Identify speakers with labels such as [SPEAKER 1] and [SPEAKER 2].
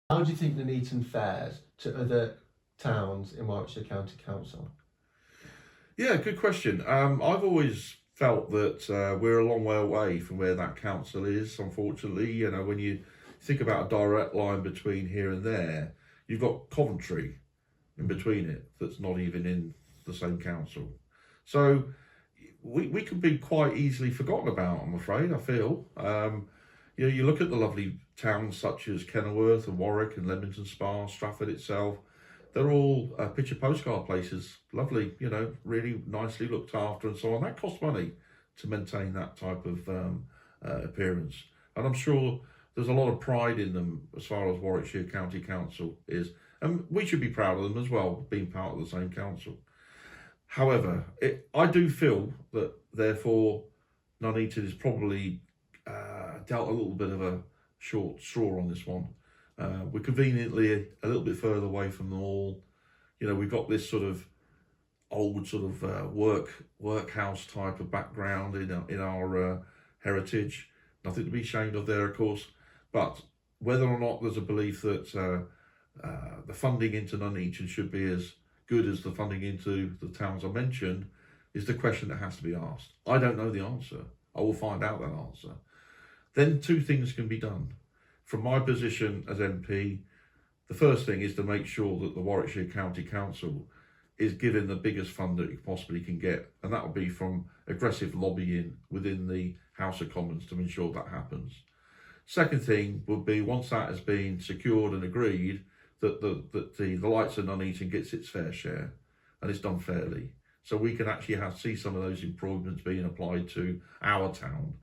[SPEAKER 1] How do you think Nuneaton fares to other towns in Warwickshire County Council?
[SPEAKER 2] Yeah, good question. I've always felt that we're a long way away from where that council is. Unfortunately, when you think about a direct line between here and there, you've got Coventry in between it that's not even in the same council. So we could be quite easily forgotten about, I'm afraid, I feel. You look at the lovely towns such as Kenilworth and Warwick and Leamington Spa, Stratford itself. They're all picture postcard places, lovely, really nicely looked after and so on. That costs money to maintain that type of appearance. And I'm sure there's a lot of pride in them as far as Warwickshire County Council is. And we should be proud of them as well, being part of the same council. However, I do feel that therefore Nuneaton is probably dealt a little bit of a short straw on this one. We're conveniently a little bit further away from them all. We've got this sort of old sort of workhouse type of background in our heritage. Nothing to be ashamed of there, of course. But whether or not there's a belief that the funding into Nuneaton should be as good as the funding into the towns I mentioned is the question that has to be asked. I don't know the answer. I will find out that answer. Then two things can be done. From my position as MP, the first thing is to make sure that the Warwickshire County Council is given the biggest fund that it possibly can get, and that will be from aggressive lobbying within the House of Commons to ensure that happens. Second thing would be, once that has been secured and agreed, that the Lights of Nuneaton gets its fair share, and it's done fairly. So we can actually see some of those improvements being applied to our town.